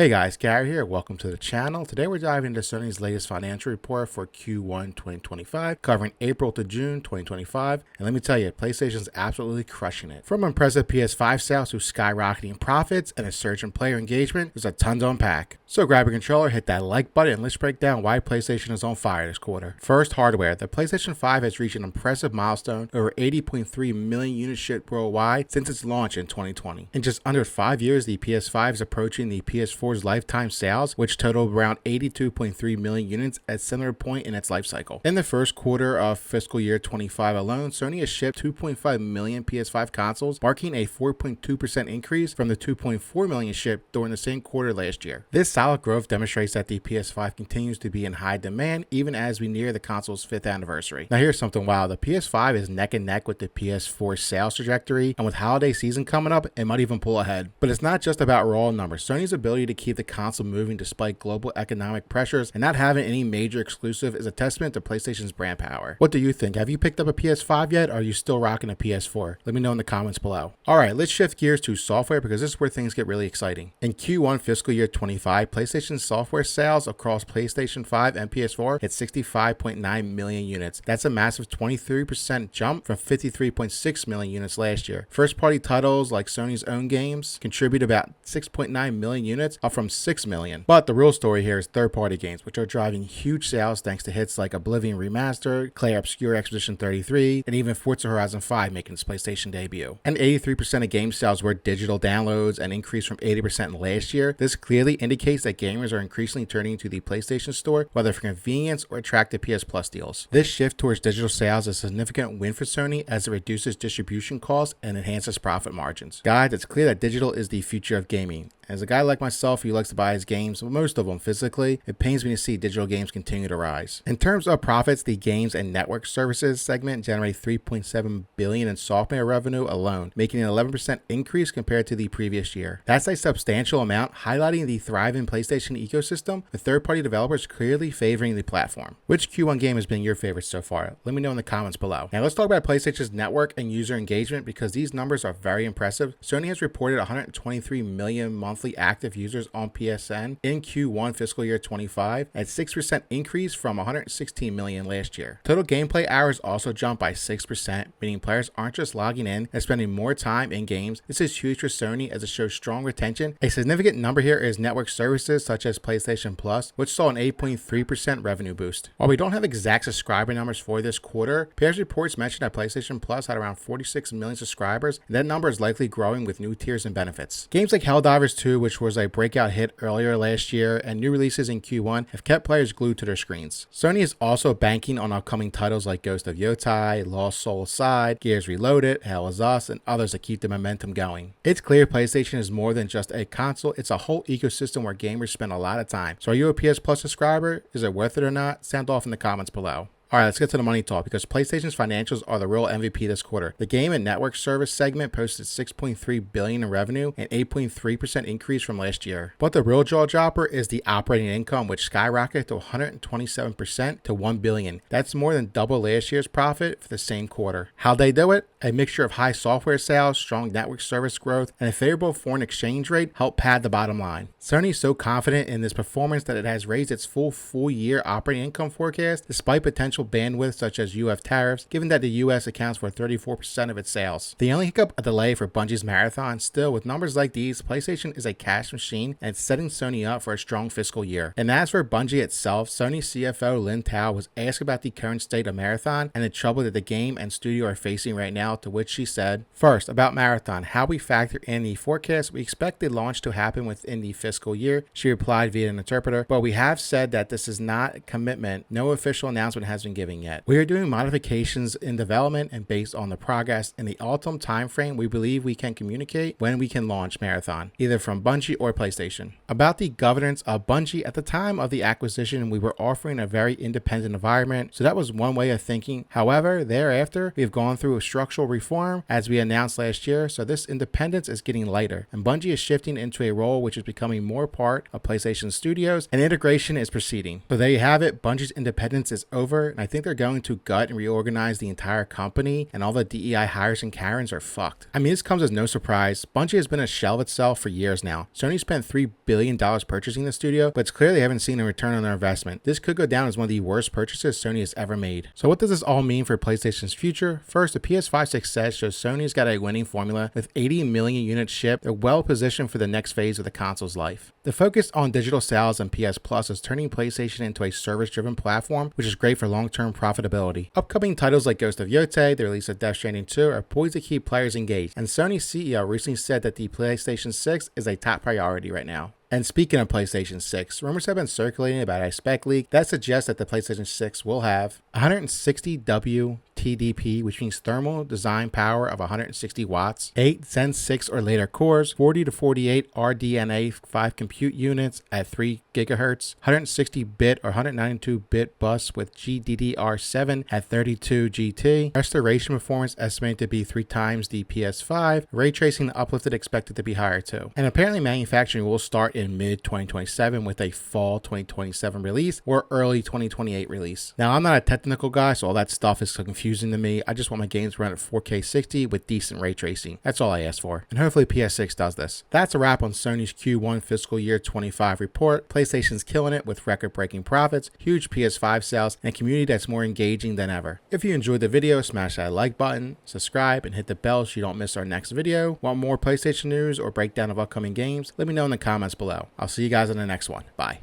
Hey guys, Gary here. Welcome to the channel. Today we're diving into Sony's latest financial report for Q1 2025, covering April to June 2025. And let me tell you, PlayStation's absolutely crushing it. From impressive PS5 sales to skyrocketing profits and a surge in player engagement, there's a ton to unpack. So grab a controller, hit that like button, and let's break down why PlayStation is on fire this quarter. First, hardware. The PlayStation 5 has reached an impressive milestone, over 80.3 million units shipped worldwide since its launch in 2020. In just under 5 years, the PS5 is approaching the PS4's lifetime sales, which totaled around 82.3 million units at a similar point in its life cycle. In the first quarter of fiscal year 25 alone, Sony has shipped 2.5 million PS5 consoles, marking a 4.2% increase from the 2.4 million shipped during the same quarter last year. This solid growth demonstrates that the PS5 continues to be in high demand even as we near the console's 5th anniversary. Now here's something wild. The PS5 is neck and neck with the PS4 sales trajectory, and with holiday season coming up, it might even pull ahead. But it's not just about raw numbers. Sony's ability to keep the console moving despite global economic pressures and not having any major exclusive is a testament to PlayStation's brand power. What do you think? Have you picked up a PS5 yet, or are you still rocking a PS4? Let me know in the comments below. Alright, let's shift gears to software because this is where things get really exciting. In Q1 fiscal year 25, PlayStation's software sales across PlayStation 5 and PS4 hit 65.9 million units. That's a massive 23% jump from 53.6 million units last year. First-party titles like Sony's own games contribute about 6.9 million units, up from 6 million. But the real story here is third-party games, which are driving huge sales thanks to hits like Oblivion Remastered, Clair Obscur Expedition 33, and even Forza Horizon 5 making its PlayStation debut. And 83% of game sales were digital downloads, an increase from 80% last year. This clearly indicates that gamers are increasingly turning to the PlayStation Store, whether for convenience or attractive PS Plus deals. This shift towards digital sales is a significant win for Sony as it reduces distribution costs and enhances profit margins. Guys, it's clear that digital is the future of gaming. As a guy like myself who likes to buy his games, most of them physically, it pains me to see digital games continue to rise. In terms of profits, the games and network services segment generated $3.7 billion in software revenue alone, making an 11% increase compared to the previous year. That's a substantial amount, highlighting the thriving PlayStation ecosystem, with third-party developers clearly favoring the platform. Which Q1 game has been your favorite so far? Let me know in the comments below. Now let's talk about PlayStation's network and user engagement because these numbers are very impressive. Sony has reported 123 million monthly active users on PSN in Q1 fiscal year 25, at 6% increase from 116 million last year. Total gameplay hours also jumped by 6%, meaning players aren't just logging in and spending more time in games. This is huge for Sony as it shows strong retention. A significant number here is network services such as PlayStation Plus, which saw an 8.3% revenue boost. While we don't have exact subscriber numbers for this quarter, peers reports mentioned that PlayStation Plus had around 46 million subscribers, and that number is likely growing with new tiers and benefits. Games like Helldivers 2, which was a breakout hit earlier last year, and new releases in Q1 have kept players glued to their screens. Sony is also banking on upcoming titles like Ghost of Yotai, Lost Soul Aside, Gears Reloaded, Hell Is Us, and others that keep the momentum going. It's clear PlayStation is more than just a console, it's a whole ecosystem where gamers spend a lot of time. So are you a PS Plus subscriber? Is it worth it or not? Sound off in the comments below. Alright, let's get to the money talk because PlayStation's financials are the real MVP this quarter. The game and network service segment posted $6.3 billion in revenue, an 8.3% increase from last year. But the real jaw dropper is the operating income, which skyrocketed to 127% to $1 billion. That's more than double last year's profit for the same quarter. How'd they do it? A mixture of high software sales, strong network service growth, and a favorable foreign exchange rate helped pad the bottom line. Sony is so confident in this performance that it has raised its full year operating income forecast despite potential bandwidth such as UF tariffs, given that the US accounts for 34% of its sales. The only hiccup, a delay for Bungie's marathon. Still, with numbers like these, PlayStation is a cash machine and it's setting Sony up for a strong fiscal year. And as for Bungie itself, Sony CFO Lin Tao was asked about the current state of Marathon and the trouble that the game and studio are facing right now, to which she said, "First, about Marathon, how we factor in the forecast, we expect the launch to happen within the fiscal year," she replied via an interpreter, "but we have said that this is not a commitment. No official announcement has been giving yet. We are doing modifications in development, and based on the progress in the autumn timeframe, we believe we can communicate when we can launch Marathon, either from Bungie or PlayStation." About the governance of Bungie, at the time of the acquisition, we were offering a very independent environment, so that was one way of thinking. However, thereafter, we have gone through a structural reform, as we announced last year, so this independence is getting lighter, and Bungie is shifting into a role which is becoming more part of PlayStation Studios, and integration is proceeding. So there you have it, Bungie's independence is over. and I think they're going to gut and reorganize the entire company, and all the DEI hires and Karens are fucked. I mean, this comes as no surprise. Bungie has been a shell of itself for years now. Sony spent $3 billion purchasing the studio, but it's clear they haven't seen a return on their investment. This could go down as one of the worst purchases Sony has ever made. So what does this all mean for PlayStation's future? First, the PS5 success shows Sony's got a winning formula. With 80 million units shipped, they're well positioned for the next phase of the console's life. The focus on digital sales and PS Plus is turning PlayStation into a service-driven platform, which is great for long-term profitability. Upcoming titles like Ghost of Yotei, the release of Death Stranding 2 are poised to keep players engaged, and Sony's CEO recently said that the PlayStation 6 is a top priority right now. And speaking of PlayStation 6, rumors have been circulating about a spec leak that suggests that the PlayStation 6 will have 160W TDP, which means thermal design power of 160 watts, 8 Zen 6 or later cores, 40 to 48 RDNA 5 compute units at 3 GHz, 160-bit or 192-bit bus with GDDR7 at 32 GT, restoration performance estimated to be 3 times the PS5, ray tracing uplifted expected to be higher too. And apparently manufacturing will start in mid-2027 with a fall 2027 release or early 2028 release. Now, I'm not a technical guy, so all that stuff is confusing to me. I just want my games to run at 4K 60 with decent ray tracing. That's all I ask for. And hopefully PS6 does this. That's a wrap on Sony's Q1 fiscal year 25 report. PlayStation's killing it with record-breaking profits, huge PS5 sales, and a community that's more engaging than ever. If you enjoyed the video, smash that like button, subscribe, and hit the bell so you don't miss our next video. Want more PlayStation news or breakdown of upcoming games? Let me know in the comments below. I'll see you guys in the next one. Bye.